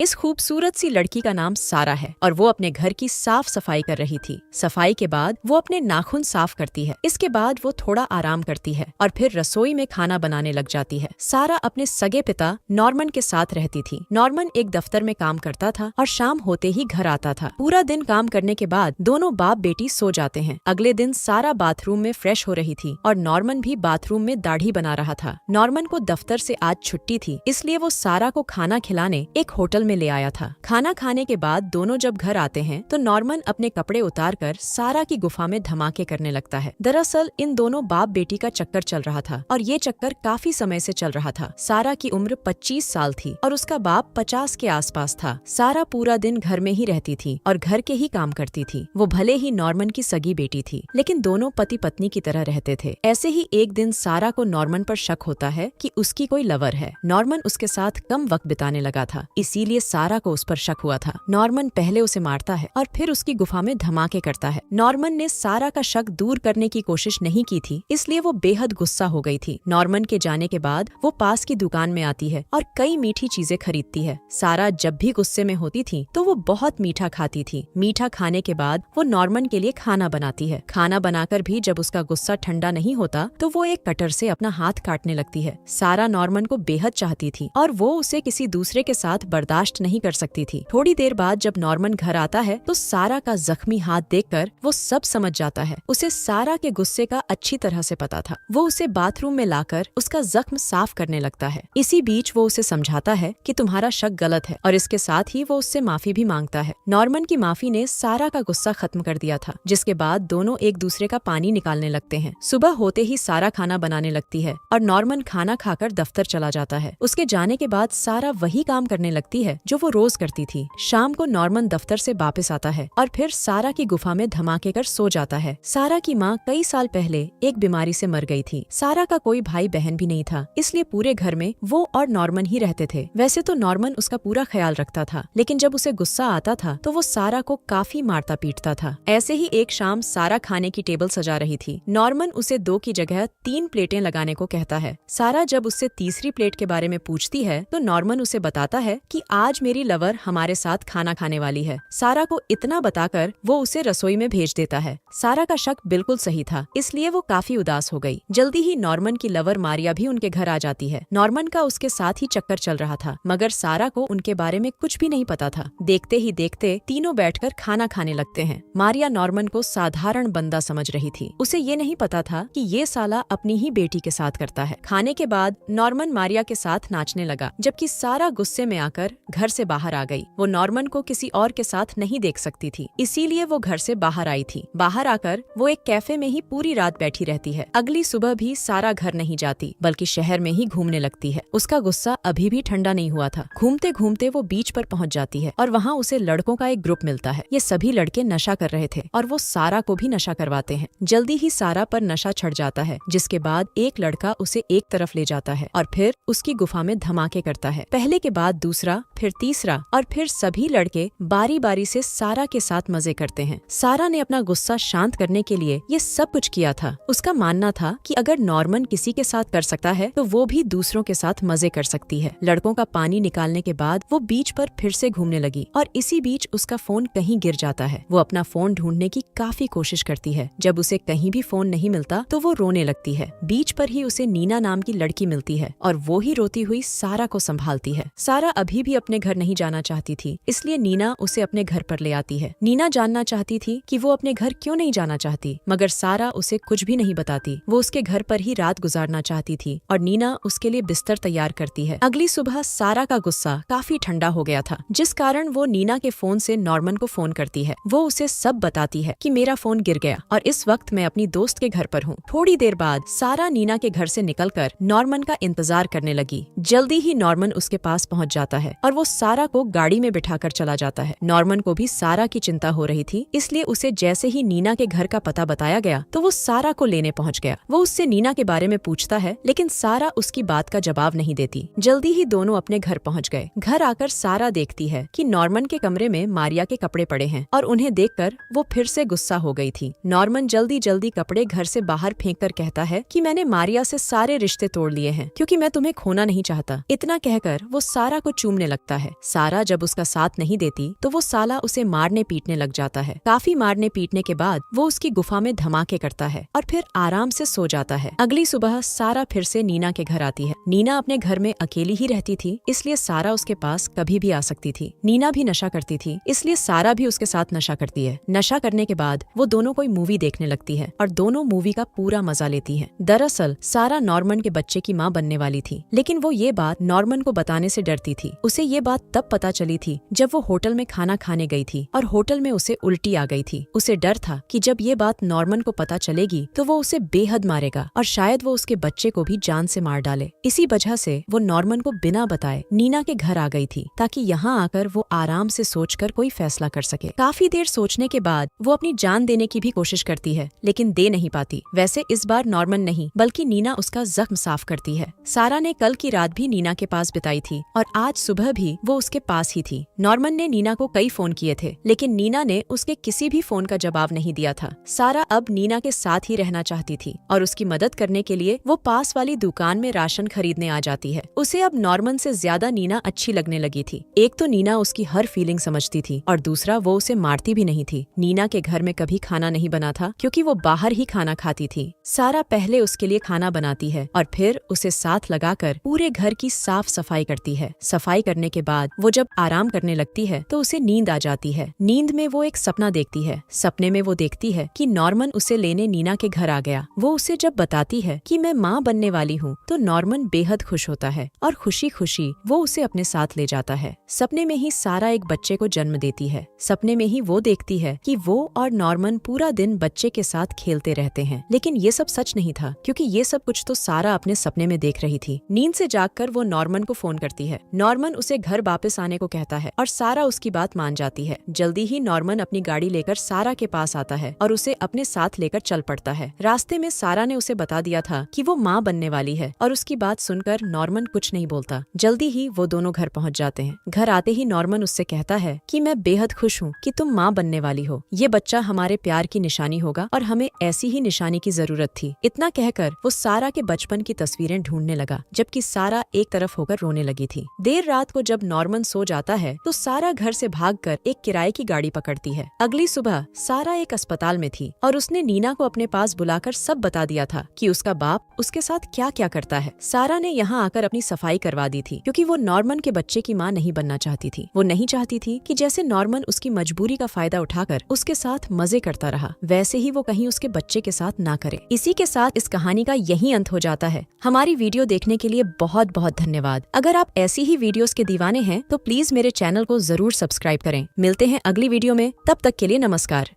इस खूबसूरत सी लड़की का नाम सारा है और वो अपने घर की साफ सफाई कर रही थी। सफाई के बाद वो अपने नाखून साफ करती है। इसके बाद वो थोड़ा आराम करती है और फिर रसोई में खाना बनाने लग जाती है। सारा अपने सगे पिता नॉर्मन के साथ रहती थी। नॉर्मन एक दफ्तर में काम करता था और शाम होते ही घर आता था। पूरा दिन काम करने के बाद दोनों बाप बेटी सो जाते हैं। अगले दिन सारा बाथरूम में फ्रेश हो रही थी और नॉर्मन भी बाथरूम में दाढ़ी बना रहा था। नॉर्मन को दफ्तर से आज छुट्टी थी, इसलिए वो सारा को खाना खिलाने एक होटल में ले आया था। खाना खाने के बाद दोनों जब घर आते हैं तो नॉर्मन अपने कपड़े उतारकर सारा की गुफा में धमाके करने लगता है। दरअसल इन दोनों बाप बेटी का चक्कर चल रहा था और ये चक्कर काफी समय से चल रहा था। सारा की उम्र 25 साल थी और उसका बाप 50 के आसपास था। सारा पूरा दिन घर में ही रहती थी और घर के ही काम करती थी। वो भले ही नॉर्मन की सगी बेटी थी, लेकिन दोनों पति पत्नी की तरह रहते थे। ऐसे ही एक दिन सारा को नॉर्मन पर शक होता है कि उसकी कोई लवर है। नॉर्मन उसके साथ कम वक्त बिताने लगा था, इसीलिए सारा को उस पर शक हुआ था। नॉर्मन पहले उसे मारता है और फिर उसकी गुफा में धमाके करता है। नॉर्मन ने सारा का शक दूर करने की कोशिश नहीं की थी, इसलिए वो बेहद गुस्सा हो गई थी। नॉर्मन के जाने के बाद वो पास की दुकान में आती है और कई मीठी चीजें खरीदती है। सारा जब भी गुस्से में होती थी तो वो बहुत मीठा खाती थी। मीठा खाने के बाद वो नॉर्मन के लिए खाना बनाती है। खाना बनाकर भी जब उसका गुस्सा ठंडा नहीं होता तो वो एक कटर से अपना हाथ काटने लगती है। सारा नॉर्मन को बेहद चाहती थी और वो उसे किसी दूसरे के साथ बर्दाश्त नहीं कर सकती थी। थोड़ी देर बाद जब नॉर्मन घर आता है तो सारा का जख्मी हाथ देखकर वो सब समझ जाता है। उसे सारा के गुस्से का अच्छी तरह से पता था। वो उसे बाथरूम में लाकर उसका जख्म साफ करने लगता है। इसी बीच वो उसे समझाता है कि तुम्हारा शक गलत है और इसके साथ ही वो उससे माफी भी मांगता है। नॉर्मन की माफी ने सारा का गुस्सा खत्म कर दिया था, जिसके बाद दोनों एक दूसरे का पानी निकालने लगते हैं। सुबह होते ही सारा खाना बनाने लगती है और नॉर्मन खाना खाकर दफ्तर चला जाता है। उसके जाने के बाद सारा वही काम करने लगती है जो वो रोज करती थी। शाम को नॉर्मन दफ्तर से वापस आता है और फिर सारा की गुफा में धमाके कर सो जाता है। सारा की माँ कई साल पहले एक बीमारी से मर गई थी। सारा का कोई भाई बहन भी नहीं था, इसलिए पूरे घर में वो और नॉर्मन ही रहते थे। वैसे तो नॉर्मन उसका पूरा ख्याल रखता था, लेकिन जब उसे गुस्सा आता था तो वो सारा को काफी मारता पीटता था। ऐसे ही एक शाम सारा खाने की टेबल सजा रही थी। नॉर्मन उसे 2 की जगह 3 प्लेटें लगाने को कहता है। सारा जब उससे तीसरी प्लेट के बारे में पूछती है तो नॉर्मन उसे बताता है कि आज मेरी लवर हमारे साथ खाना खाने वाली है। सारा को इतना बताकर वो उसे रसोई में भेज देता है। सारा का शक बिल्कुल सही था, इसलिए वो काफी उदास हो गई। जल्दी ही नॉर्मन की लवर मारिया भी उनके घर आ जाती है। नॉर्मन का उसके साथ ही चक्कर चल रहा था, मगर सारा को उनके बारे में कुछ भी नहीं पता था। देखते ही देखते तीनों बैठकर खाना खाने लगते हैं। मारिया नॉर्मन को साधारण बंदा समझ रही थी। उसे ये नहीं पता था कि ये साला अपनी ही बेटी के साथ करता है। खाने के बाद नॉर्मन मारिया के साथ नाचने लगा, जबकि सारा गुस्से में आकर घर से बाहर आ गई। वो नॉर्मन को किसी और के साथ नहीं देख सकती थी, इसीलिए वो घर से बाहर आई थी। बाहर आकर वो एक कैफे में ही पूरी रात बैठी रहती है। अगली सुबह भी सारा घर नहीं जाती, बल्कि शहर में ही घूमने लगती है। उसका गुस्सा अभी भी ठंडा नहीं हुआ था। घूमते घूमते वो बीच पर पहुंच जाती है और वहाँ उसे लड़कों का एक ग्रुप मिलता है। ये सभी लड़के नशा कर रहे थे और वो सारा को भी नशा करवाते हैं। जल्दी ही सारा पर नशा चढ़ जाता है, जिसके बाद एक लड़का उसे एक तरफ ले जाता है और फिर उसकी गुफा में धमाके करता है। पहले के बाद दूसरा, फिर तीसरा और फिर सभी लड़के बारी बारी से सारा के साथ मजे करते हैं। सारा ने अपना गुस्सा शांत करने के लिए ये सब कुछ किया था। उसका मानना था कि अगर नॉर्मन किसी के साथ कर सकता है तो वो भी दूसरों के साथ मजे कर सकती है। लड़कों का पानी निकालने के बाद वो बीच पर फिर से घूमने लगी और इसी बीच उसका फोन कहीं गिर जाता है। वो अपना फोन ढूंढने की काफी कोशिश करती है। जब उसे कहीं भी फोन नहीं मिलता तो वो रोने लगती है। बीच पर ही उसे नीना नाम की लड़की मिलती है और वो ही रोती हुई सारा को संभालती है। सारा अभी भी अपने घर नहीं जाना चाहती थी, इसलिए नीना उसे अपने घर पर ले आती है। नीना जानना चाहती थी कि वो अपने घर क्यों नहीं जाना चाहती, मगर सारा उसे कुछ भी नहीं बताती। वो उसके घर पर ही रात गुजारना चाहती थी और नीना उसके लिए बिस्तर तैयार करती है। अगली सुबह सारा का गुस्सा काफी ठंडा हो गया था, जिस कारण वो नीना के फोन से नॉर्मन को फोन करती है। वो उसे सब बताती है कि मेरा फोन गिर गया और इस वक्त मैं अपनी दोस्त के घर पर हूँ। थोड़ी देर बाद सारा नीना के घर से निकलकर नॉर्मन का इंतजार करने लगी। जल्दी ही नॉर्मन उसके पास पहुँच जाता है और वो सारा को गाड़ी में बिठाकर चला जाता है। नॉर्मन को भी सारा की चिंता हो रही थी, इसलिए उसे जैसे ही नीना के घर का पता बताया गया तो वो सारा को लेने पहुंच गया। वो उससे नीना के बारे में पूछता है, लेकिन सारा उसकी बात का जवाब नहीं देती। जल्दी ही दोनों अपने घर पहुंच गए। घर आकर सारा देखती है कि नॉर्मन के कमरे में मारिया के कपड़े पड़े हैं और उन्हें देखकर वो फिर से गुस्सा हो गई थी। नॉर्मन जल्दी जल्दी कपड़े घर से बाहर फेंक कर कहता है कि मैंने मारिया से सारे रिश्ते तोड़ लिए हैं, क्योंकि मैं तुम्हें खोना नहीं चाहता। इतना कहकर वो सारा को चूमने लगता लगता है। सारा जब उसका साथ नहीं देती तो वो साला उसे मारने पीटने लग जाता है। काफी मारने पीटने के बाद वो उसकी गुफा में धमाके करता है और फिर आराम से सो जाता है। अगली सुबह सारा फिर से नीना के घर आती है। नीना अपने घर में अकेली ही रहती थी, इसलिए सारा उसके पास कभी भी आ सकती थी। नीना भी नशा करती थी, इसलिए सारा भी उसके साथ नशा करती है। नशा करने के बाद वो दोनों कोई मूवी देखने लगती है और दोनों मूवी का पूरा मजा लेती है। दरअसल सारा नॉर्मन के बच्चे की माँ बनने वाली थी, लेकिन वो ये बात नॉर्मन को बताने से डरती थी। उसे ये बात तब पता चली थी जब वो होटल में खाना खाने गई थी और होटल में उसे उल्टी आ गई थी। उसे डर था कि जब ये बात नॉर्मन को पता चलेगी तो वो उसे बेहद मारेगा और शायद वो उसके बच्चे को भी जान से मार डाले। इसी वजह से वो नॉर्मन को बिना बताए नीना के घर आ गई थी, ताकि यहाँ आकर वो आराम से सोचकर कोई फैसला कर सके। काफी देर सोचने के बाद वो अपनी जान देने की भी कोशिश करती है, लेकिन दे नहीं पाती। वैसे इस बार नॉर्मन नहीं बल्कि नीना उसका जख्म साफ करती है। सारा ने कल की रात भी नीना के पास बिताई थी और आज सुबह भी वो उसके पास ही थी। नॉर्मन ने नीना को कई फोन किए थे, लेकिन नीना ने उसके किसी भी फोन का जवाब नहीं दिया था। सारा अब नीना के साथ ही रहना चाहती थी और उसकी मदद करने के लिए वो पास वाली दुकान में राशन खरीदने आ जाती है। उसे अब नॉर्मन से ज्यादा नीना अच्छी लगने लगी थी। एक तो नीना उसकी हर फीलिंग समझती थी और दूसरा वो उसे मारती भी नहीं थी। नीना के घर में कभी खाना नहीं बना था क्योंकि वो बाहर ही खाना खाती थी। सारा पहले उसके लिए खाना बनाती है और फिर उसे साथ लगाकर पूरे घर की साफ सफाई करती है। सफाई करने के बाद वो जब आराम करने लगती है तो उसे नींद आ जाती है। नींद में वो एक सपना देखती है। सपने में वो देखती है कि नॉर्मन उसे लेने नीना के घर आ गया। वो उसे जब बताती है कि मैं माँ बनने वाली हूँ तो नॉर्मन बेहद खुश होता है और खुशी खुशी वो उसे अपने साथ ले जाता है। सपने में ही सारा एक बच्चे को जन्म देती है। सपने में ही वो देखती है कि वो और नॉर्मन पूरा दिन बच्चे के साथ खेलते रहते हैं, लेकिन ये सब सच नहीं था क्योंकि ये सब कुछ तो सारा अपने सपने में देख रही थी। नींद से जागकर वो नॉर्मन को फोन करती है। नॉर्मन उसे घर वापस आने को कहता है और सारा उसकी बात मान जाती है। जल्दी ही नॉर्मन अपनी गाड़ी लेकर सारा के पास आता है और उसे अपने साथ लेकर चल पड़ता है। रास्ते में सारा ने उसे बता दिया था कि वो माँ बनने वाली है और उसकी बात सुनकर नॉर्मन कुछ नहीं बोलता। जल्दी ही वो दोनों घर पहुँच जाते हैं। घर आते ही नॉर्मन उससे कहता है कि मैं बेहद खुश हूँ कि तुम माँ बनने वाली हो। ये बच्चा हमारे प्यार की निशानी होगा और हमें ऐसी ही निशानी की जरूरत थी। इतना कहकर वो सारा के बचपन की तस्वीरें ढूंढने लगा, जबकि सारा एक तरफ होकर रोने लगी थी। देर रात को जब नॉर्मन सो जाता है तो सारा घर से भागकर एक किराए की गाड़ी पकड़ती है। अगली सुबह सारा एक अस्पताल में थी और उसने नीना को अपने पास बुलाकर सब बता दिया था कि उसका बाप उसके साथ क्या क्या करता है। सारा ने यहाँ आकर अपनी सफाई करवा दी थी क्योंकि वो नॉर्मन के बच्चे की माँ नहीं बनना चाहती थी। वो नहीं चाहती थी कि जैसे नॉर्मन उसकी मजबूरी का फायदा उठाकर उसके साथ मजे करता रहा, वैसे ही वो कहीं उसके बच्चे के साथ ना करे। इसी के साथ इस कहानी का यही अंत हो जाता है। हमारी वीडियो देखने के लिए बहुत बहुत धन्यवाद। अगर आप ऐसी ही वीडियोस के दीवाने हैं तो प्लीज मेरे चैनल को जरूर सब्सक्राइब करें। मिलते हैं अगली वीडियो में, तब तक के लिए नमस्कार।